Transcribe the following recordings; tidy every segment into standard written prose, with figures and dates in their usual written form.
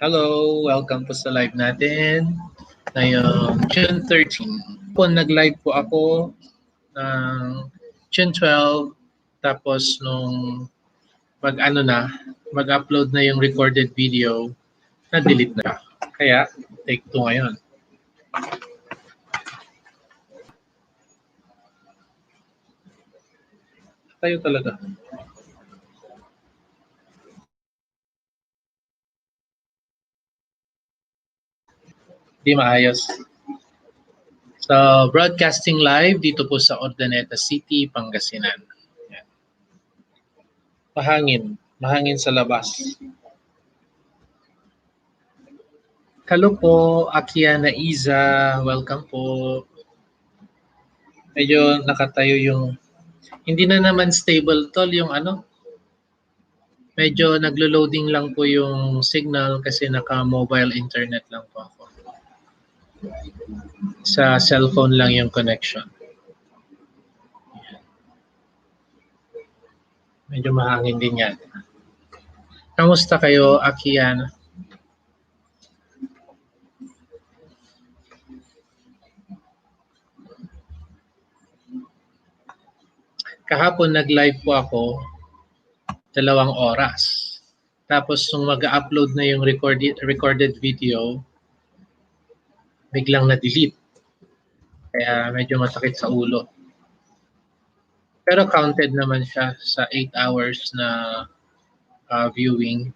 Hello, welcome po sa live natin. Ngayong June 13. Po nag-live po ako ng June 12. Tapos nung mag-upload na yung recorded video, na-delete na. Kaya take 2 ngayon. Tayo talaga. Di maayos. So, broadcasting live dito po sa Urdaneta City, Pangasinan. Yan. Mahangin sa labas. Hello po, Akiana Iza. Welcome po. Medyo nakatayo yung... Hindi na naman stable tol yung ano. Medyo naglo-loading lang po yung signal kasi naka-mobile internet lang po ako. Sa cellphone lang yung connection. Medyo mahangin din yan. Kamusta kayo, Akiana? Kahapon nag-live po ako 2 oras. Tapos nung mag-upload na yung recorded video, biglang na-delete. Kaya medyo masakit sa ulo. Pero counted naman siya sa 8 hours na viewing.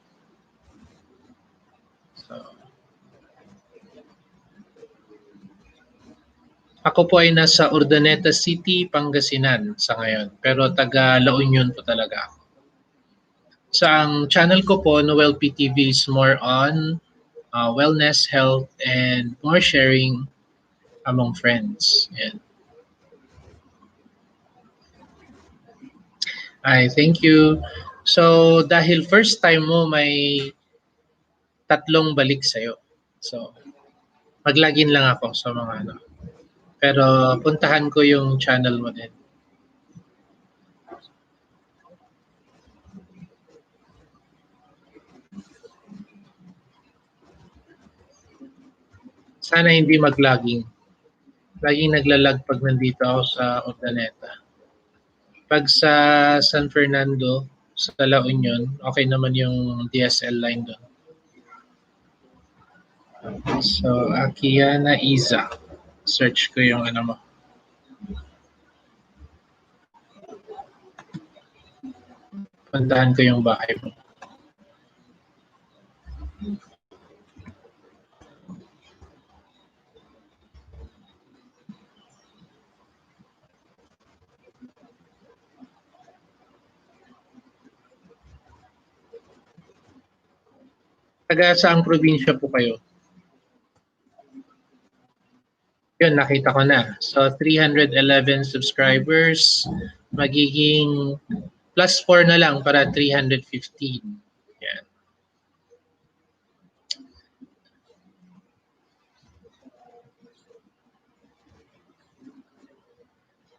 So, ako po ay nasa Urdaneta City, Pangasinan sa ngayon. Pero taga La Union po talaga ako. Sa ang channel ko po, Noel PTv is more on wellness, health, and more sharing among friends. Yan. Ay, thank you. So, dahil first time mo, may 3 balik sa'yo. So, mag-login lang ako sa mga ano. Pero puntahan ko yung channel mo din. Sana hindi mag-logging. Laging naglalag pag nandito ako sa Urdaneta. Pag sa San Fernando, sa La Union, okay naman yung DSL line doon. So, Akiana Iza. Search ko yung ano mo. Puntahan ko yung bahay mo. Taga saang probinsya po kayo? Yun, nakita ko na. So, 311 subscribers. Magiging plus 4 na lang para 315. Yan.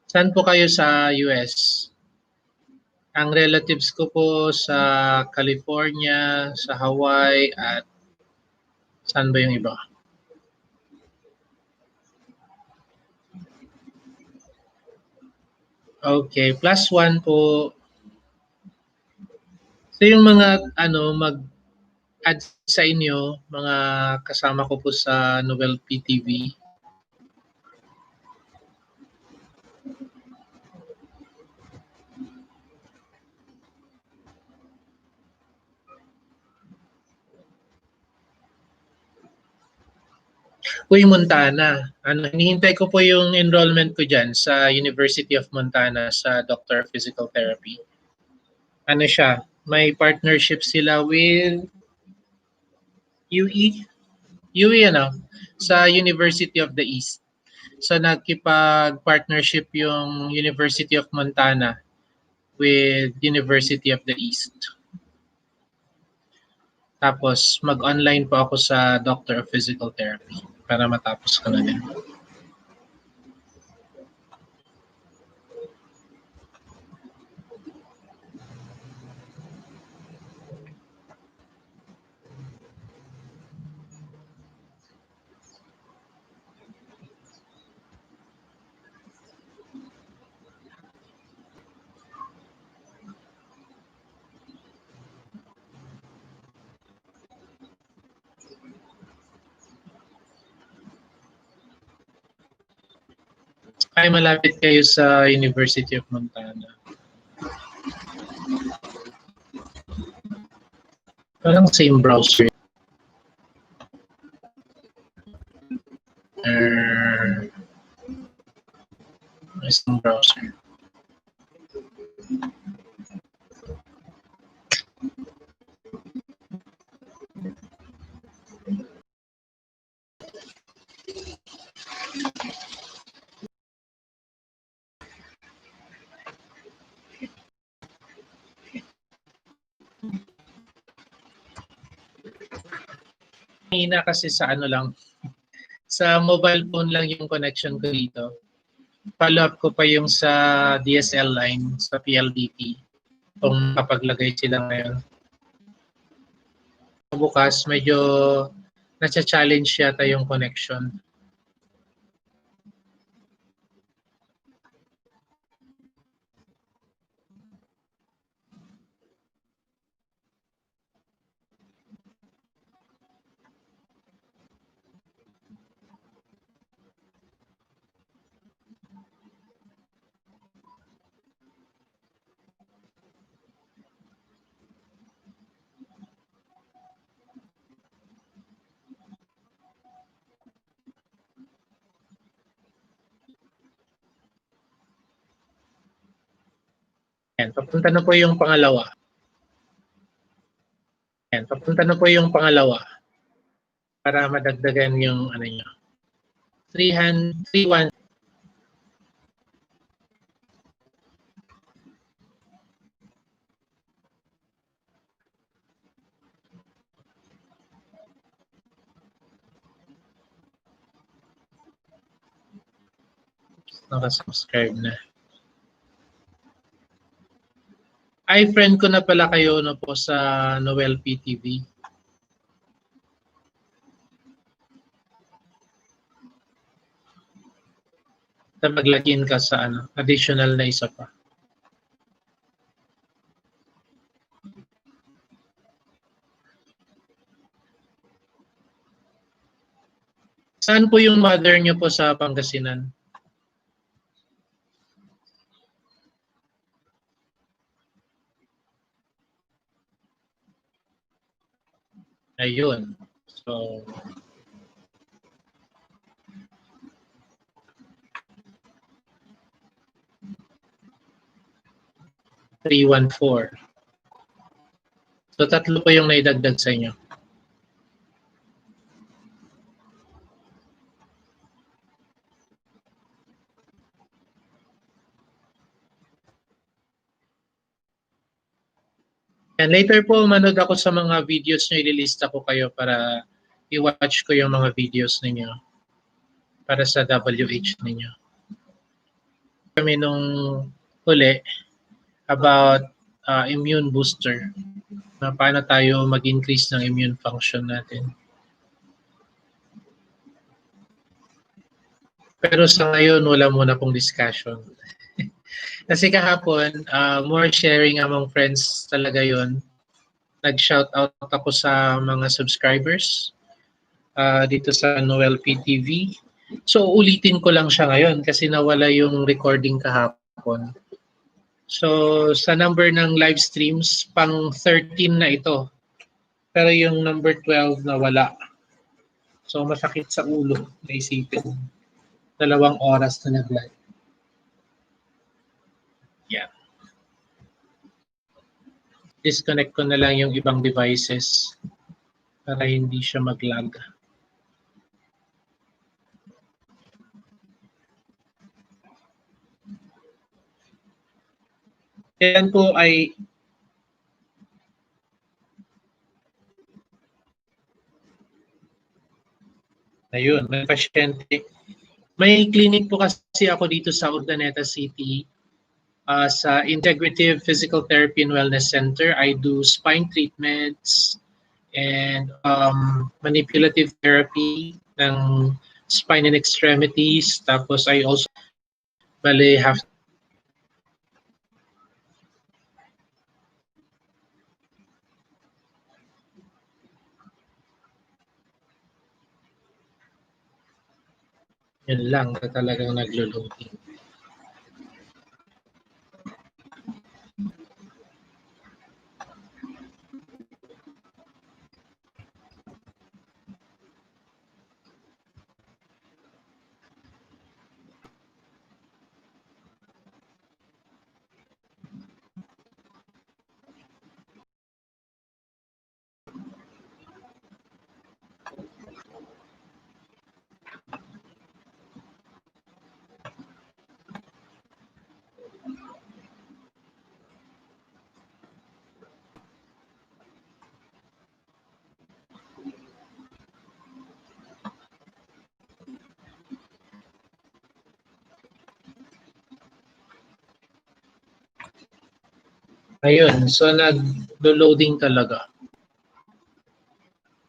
Saan po kayo sa US? Ang relatives ko po sa California, sa Hawaii, at saan ba yung iba? Okay, plus 1 po. So yung mga mag-add sa inyo, mga kasama ko po sa Noel PTv. Uy, Montana. Hinihintay ko po yung enrollment ko dyan sa University of Montana sa Doctor of Physical Therapy. Ano siya, may partnership sila with UE? UE sa University of the East. So nakipag-partnership yung University of Montana with University of the East. Tapos mag-online po ako sa Doctor of Physical Therapy para matapos ko na din. Ay, malapit kayo sa University of Montana. Parang same browser. Er, isang browser. Hina kasi sa ano lang, sa mobile phone lang yung connection ko dito. Follow up ko pa yung sa DSL line, sa PLDT, kung kapaglagay sila ngayon. Bukas, medyo nasa-challenge yata yung connection. Yan, papunta na po yung pangalawa. Yan, papunta na po yung pangalawa para madagdagan yung ano nyo. 301. Nakasubscribe na. Ay, friend ko na pala kayo no po sa Noel PTv. Na maglagin ka sa ano, additional na isa pa. Saan po yung mother niyo po sa Pangasinan? Ayun. So, ₱314. So, tatlo po yung naidagdag sa inyo. And later po, manood ako sa mga videos nyo, ililista ko kayo para i-watch ko yung mga videos ninyo para sa WH ninyo. Kami nung huli about immune booster, na paano tayo mag-increase ng immune function natin. Pero sa ngayon, wala muna pong discussion. Kasi kahapon, more sharing among friends talaga yon. Nag-shout out ako sa mga subscribers dito sa Noel PTv. So ulitin ko lang siya ngayon kasi nawala yung recording kahapon. So sa number ng live streams, pang 13 na ito. Pero yung number 12 nawala. So masakit sa ulo, naisipin. 2 oras na nag-live. Yeah. Disconnect ko na lang yung ibang devices para hindi siya mag-lag. Yan po ay ayun, may pasyente. May clinic po kasi ako dito sa Urdaneta City sa Integrative Physical Therapy and Wellness Center. I do spine treatments and manipulative therapy ng spine and extremities. Tapos I also have yun lang na talagang naglo-loading. Ayun, so nag-loading talaga.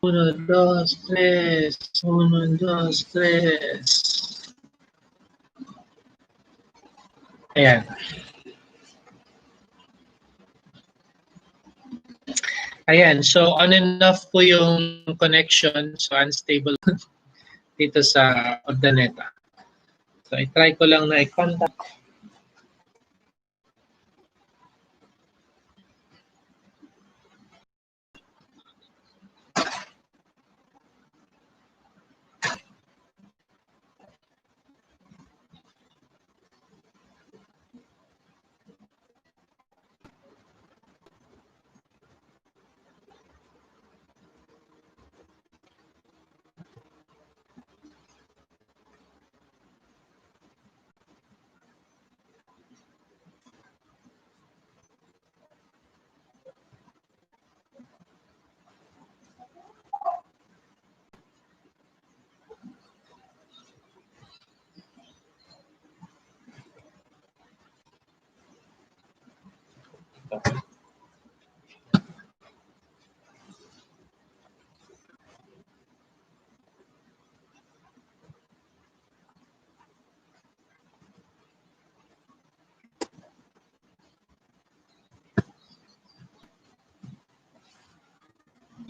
1, 2, 3. 1, 2, 3. Ayan. Ayan, so on and off po yung connection. So unstable dito sa Ordaneta. So i-try ko lang na i-contact.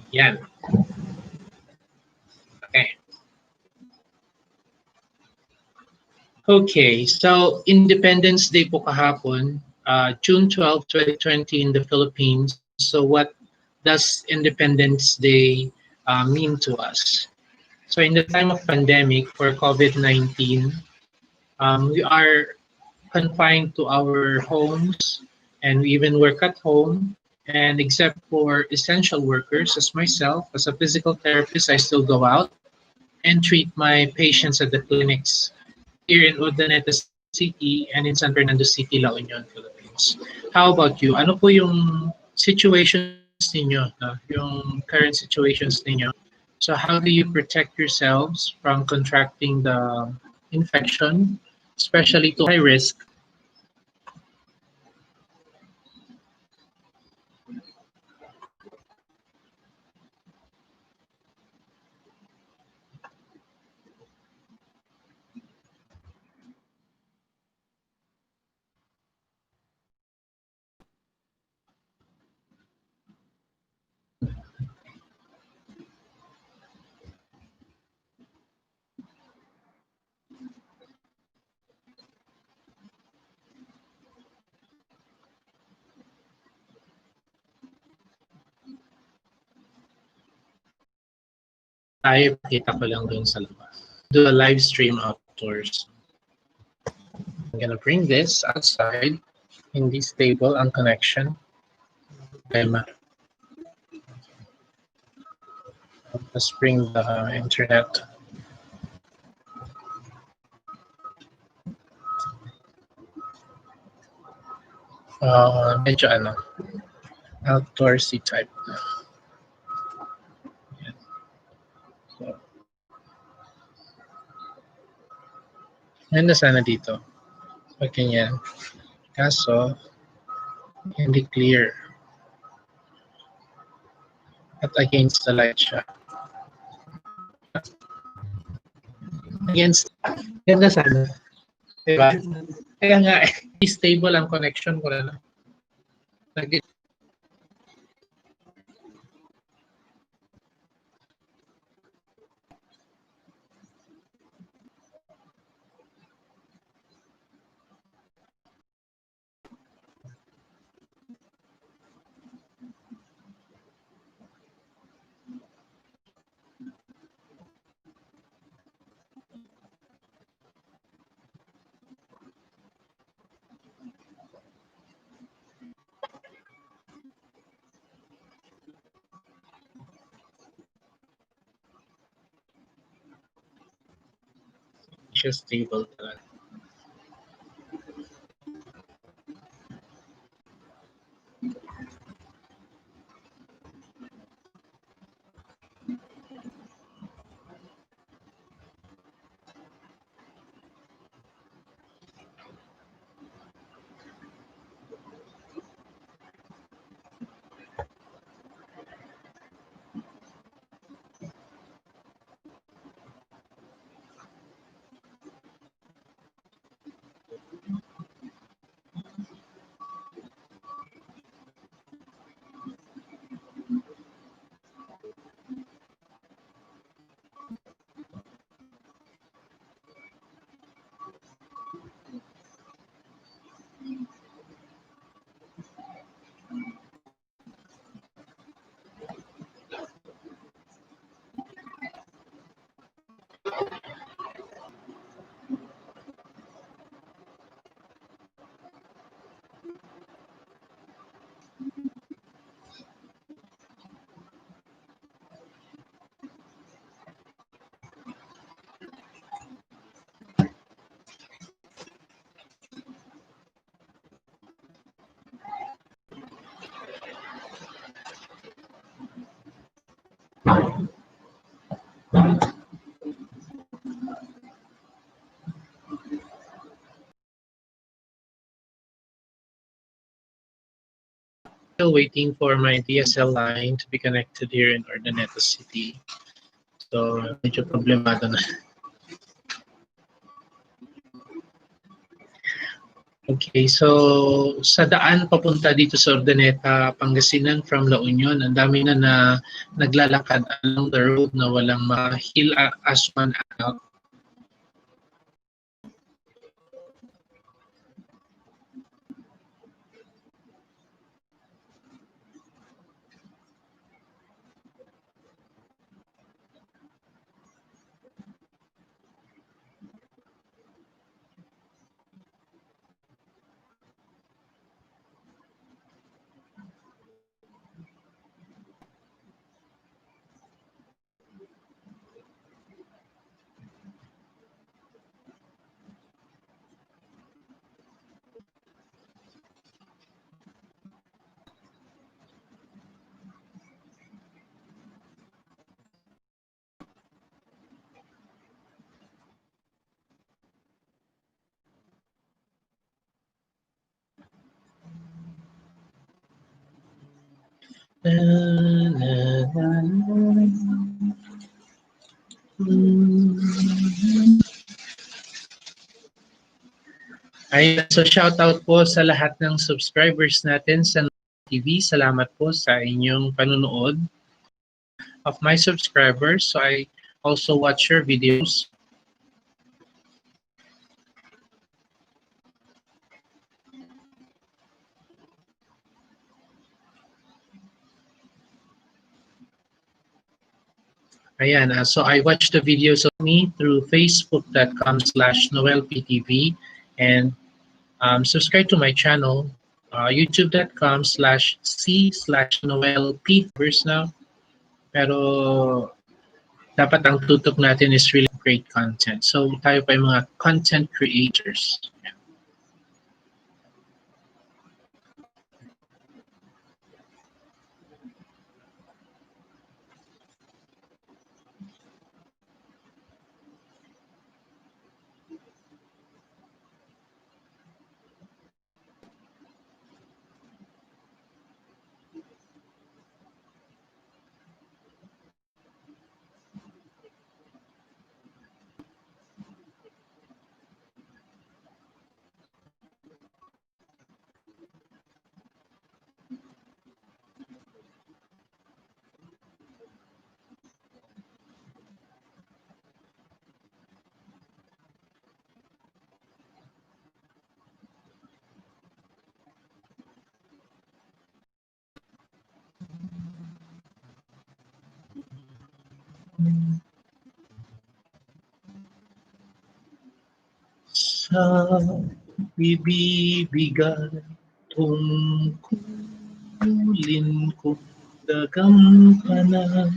Yan. Okay. Okay, so Independence Day po kahapon, June 12, 2020 in the Philippines. So what does Independence Day mean to us? So in the time of pandemic for COVID-19, we are confined to our homes and we even work at home. And except for essential workers, as myself, as a physical therapist, I still go out and treat my patients at the clinics here in Urdaneta City and in San Fernando City, La Union, Philippines. How about you? Ano po yung situations ninyo, yung current situations ninyo? So how do you protect yourselves from contracting the infection, especially to high risk? Tayo, pakita ko lang dun sa labas. Do a live stream outdoors. I'm gonna bring this outside. Hindi stable ang connection. Problema. Let's bring the internet. Medyo ano, outdoorsy type. So, ganda sana dito. Pag ganyan. Kaso, hindi clear. At against the light siya. Against, ganda sana. Diba? Kaya nga, stable ang connection ko na. Siya stable talaga. Still waiting for my DSL line to be connected here in Urdaneta City. So, medyo problemado na. Okay, so sa daan papunta dito sa Urdaneta, Pangasinan from La Union, ang dami na naglalakad along the road na walang ma-hill as one out. Ay, so shout out po sa lahat ng subscribers natin sa TV. Salamat po sa inyong panunood of my subscribers. So I also watch your videos. Ayan, so I watch the videos of me through facebook.com/noelptv and subscribe to my channel, youtube.com/c/noelptvers now. Pero dapat ang tutok natin is really great content. So tayo pa yung mga content creators. Sa bibibigan tungkulin ko gagampanan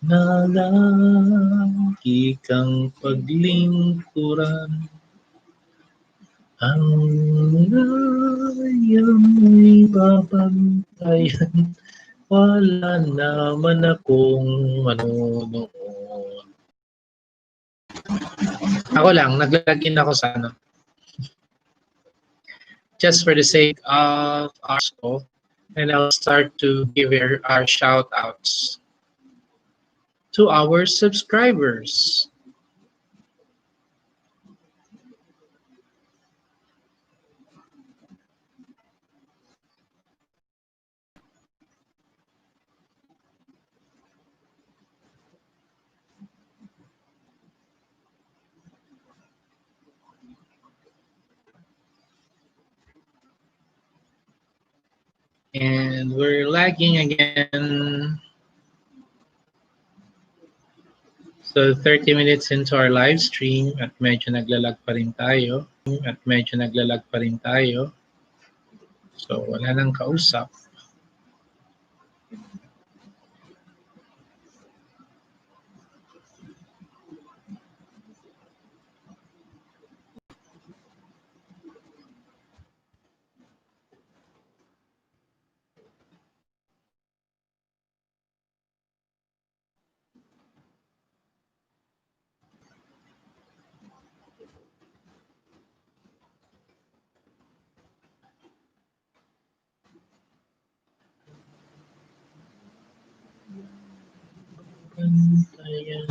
na lagi kang paglingkuran. Ang ngaya'y babantayan, wala naman akong manonood. Ako lang, nag-login ako sa ano. Just for the sake of our school, and I'll start to give our shout outs to our subscribers. And we're lagging again. So 30 minutes into our live stream at medyo naglalag pa rin tayo. So, wala nang kausap. Ayan,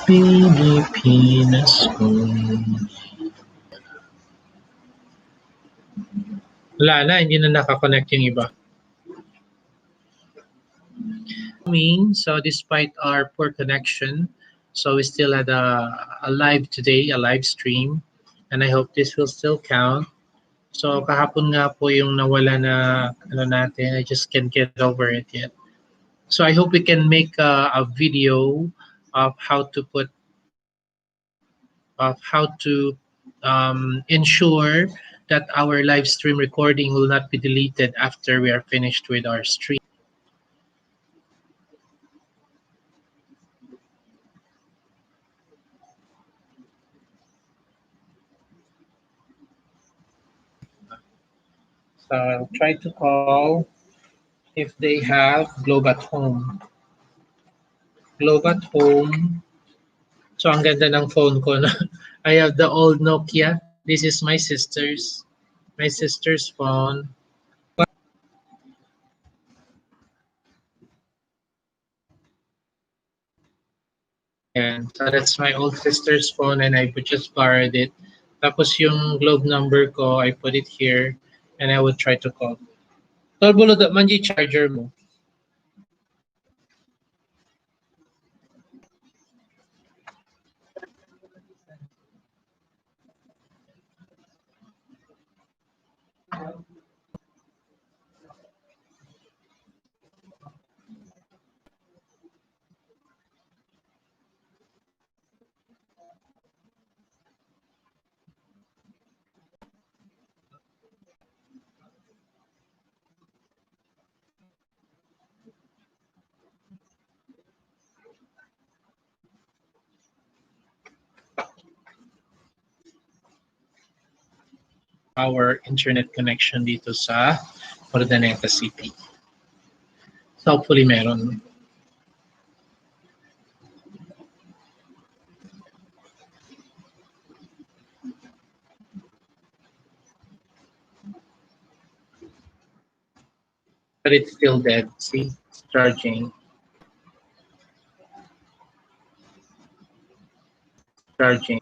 Pilipinas ko. Wala na, hindi na nakakonect yung iba. So despite our poor connection, so we still had a live today, a live stream, and I hope this will still count. So kahapon nga po yung nawala na ano natin, I just can't get over it yet. So I hope we can make a video of how to ensure that our live stream recording will not be deleted after we are finished with our stream. So I'll try to call if they have Globe at Home. Globe at Home. So ang ganda ng phone ko na. I have the old Nokia. This is my sister's phone. And so that's my old sister's phone and I just borrowed it. Tapos yung Globe number ko, I put it here and I would try to call. Tolbulo da man yung charger mo. Our internet connection dito sa Ordaneta City. So hopefully meron. But it's still dead. See, it's charging. Charging.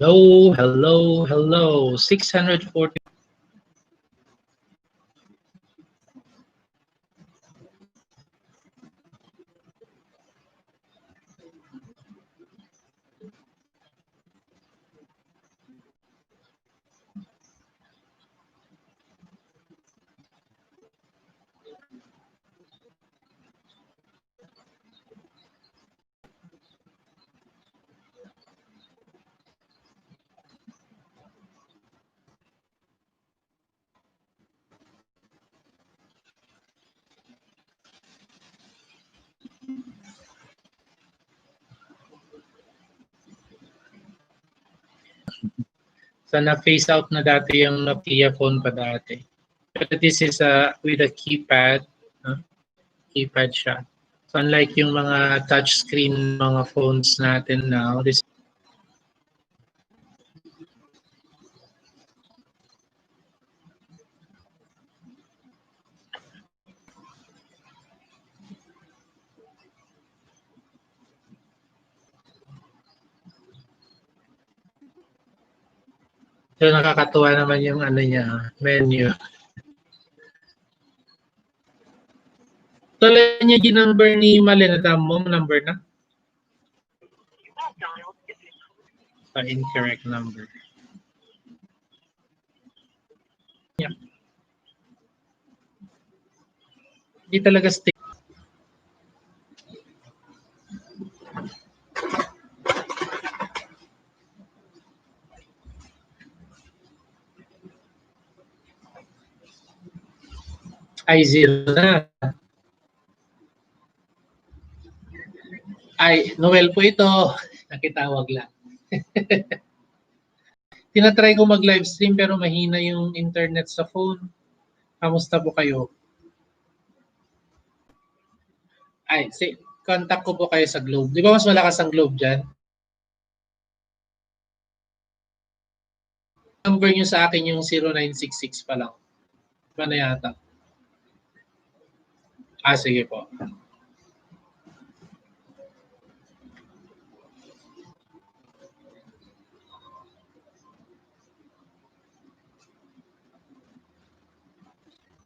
Hello. 640. So na-phase out na dati yung Nokia phone pa dati. But this is with a keypad. Keypad siya. So unlike yung mga touchscreen mga phones natin now, this so nakakatuwa naman yung ano niya, menu. Tuloy niya yung number ni Malinata mo, number na? Incorrect number. Yeah. Hindi talaga stick. Ay, zero na. Ay, Noel po ito. Nakitawag lang. Tinatry ko mag-live stream pero mahina yung internet sa phone. Kamusta po kayo? Ay, contact ko po kayo sa Globe. Di ba mas malakas ang Globe dyan? Number nyo sa akin yung 0966 pa lang. Ba na yata? Ah, sige po.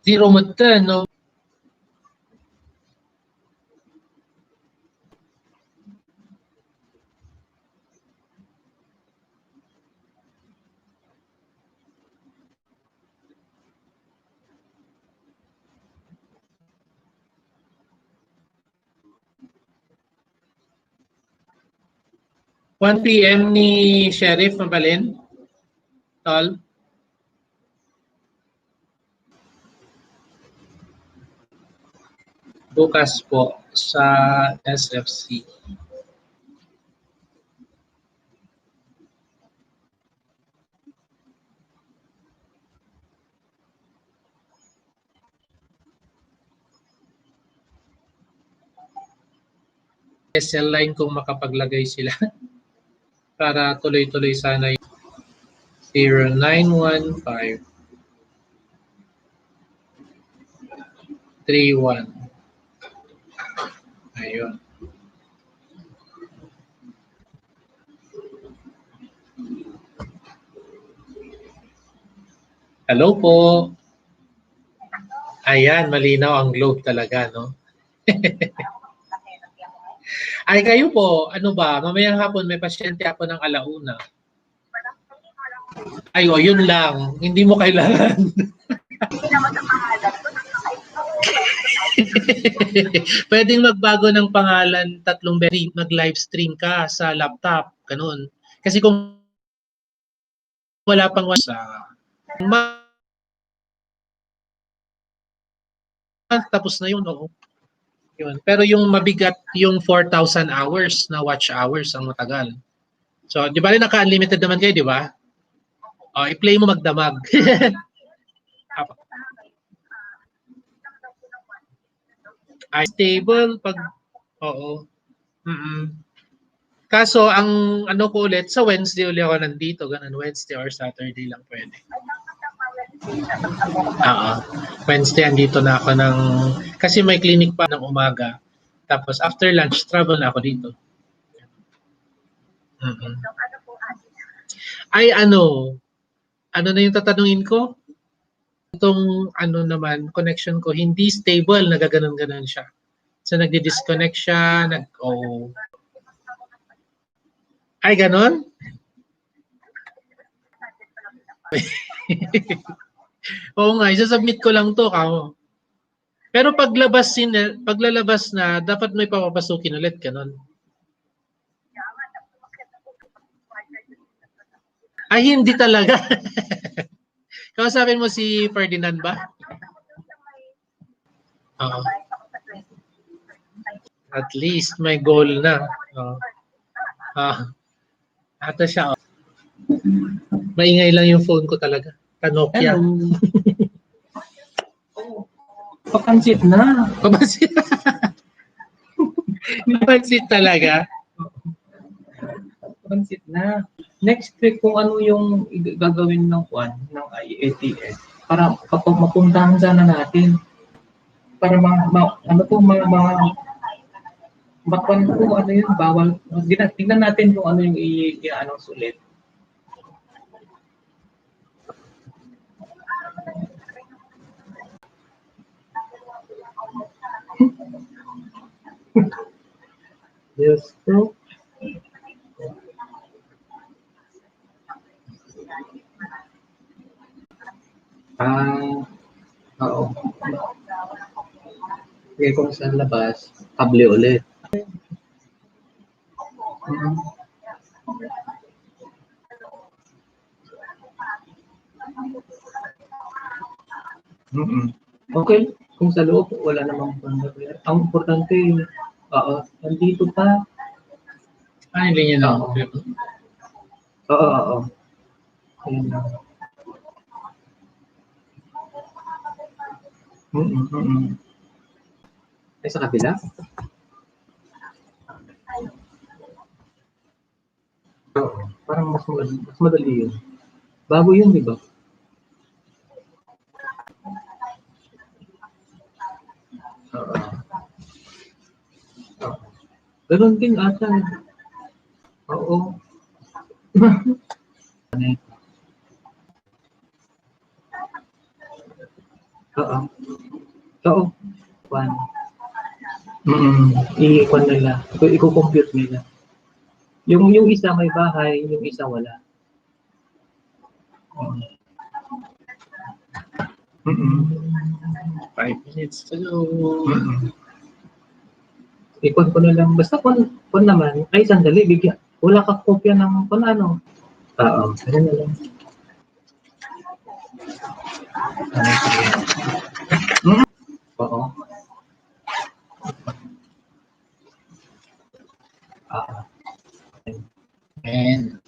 Zero mo no? 1 p.m. ni Sheriff Mabalin? Tol? Bukas po sa SFC. SL line kung makapaglagay sila para tuloy-tuloy sana yung 0915 31. Ayun. Hello po. Ayan, malinaw ang globe talaga, no? Ay, kayo po, ano ba? Mamayang hapon may pasyente ako ng alauna. Ay, oh, yun lang. Hindi mo kailangan. Pwedeng magbago ng pangalan, tatlong beses mag-live stream ka sa laptop, ganun. Kasi kung wala pang sa tapos na yun, oo. Yun. Pero yung mabigat, yung 4,000 hours na watch hours ang matagal. So, di ba rin naka-unlimited naman kayo, di ba? O, i-play mo magdamag. Ay, stable pag, oo. Mm-mm. Kaso, ang ano ko ulit, sa Wednesday ulit ako nandito, ganun, Wednesday or Saturday lang pwede. Oo. Wednesday, andito na ako ng, kasi may clinic pa ng umaga. Tapos, after lunch, travel na ako dito. Mm-mm. Ay, ano na yung tatanungin ko? Itong ano naman, connection ko, hindi stable, nagaganon-ganon siya. So, nagdi-disconnect siya, oh. Ay, ganon? Oo nga, isa-submit ko lang to, kao. Pero paglalabas na, dapat may papapasukin ulit, ganon. Ay, hindi talaga. Kausapin mo si Ferdinand ba? Oo. At least may goal na. Oo. Ata siya. Oh. Maingay lang yung phone ko talaga. Nokia. Papansit na. Papansit. Papansit talaga. Papansit na. Next week kung ano yung gagawin ng ng IATS para kapag mapuntahan sana natin para ano po bakwan po ano yun bawal tingnan natin kung ano yung i-announce ulit. Yes, bro. Oo. Kaya kung saan labas, kable ulit. Okay. Kung sa loob, wala namang pandagyan. Ang importante, nandito pa. Ay, linya na. Oo. Oo. Ayun lang. Ay, sa kabila? Oo. Parang mas madali yun. Bago yun, di ba? Oo. Ganun din ata. Oo. Oo. Oo. One. I-equal nila. I-compute nila. Yung isa may bahay, yung isa wala. 5 minutes to go. Ikon ko na lang. Basta kon naman. Ay, sandali. Bigyan. Wala ka kopya ng kon ano. Oo. Ano na lang. Oo. And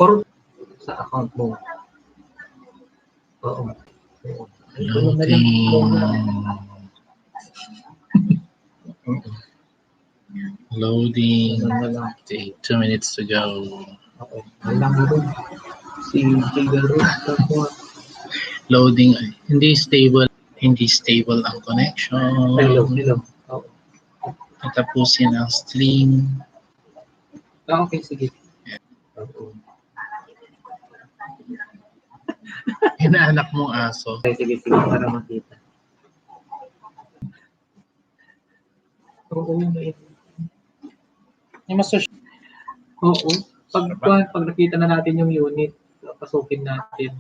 Or sa account mo. Oo. loading. Loading. Okay, 2 minutes to go. Okay. Alam mo rin. Si Figaro. Loading. Hindi stable ang connection. Hello. Oo. Tatapusin ang stream. Okay, sige. Oo. Inaanak mong aso. Okay, sige. Para makita. Oo, may. Oo. Pag nakita na natin yung unit, pasukin natin.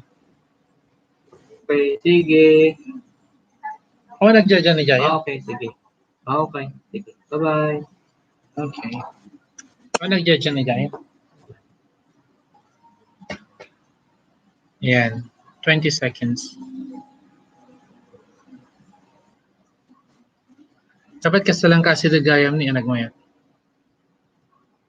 Okay, sige. Ako nagja-dyan ni Jaya? Okay, sige. Okay, sige. Bye-bye. Okay. Ako nagja-dyan ni Jaya? Yan. 20 seconds. Dapat kasalang kasi gayam ni anak mo yan.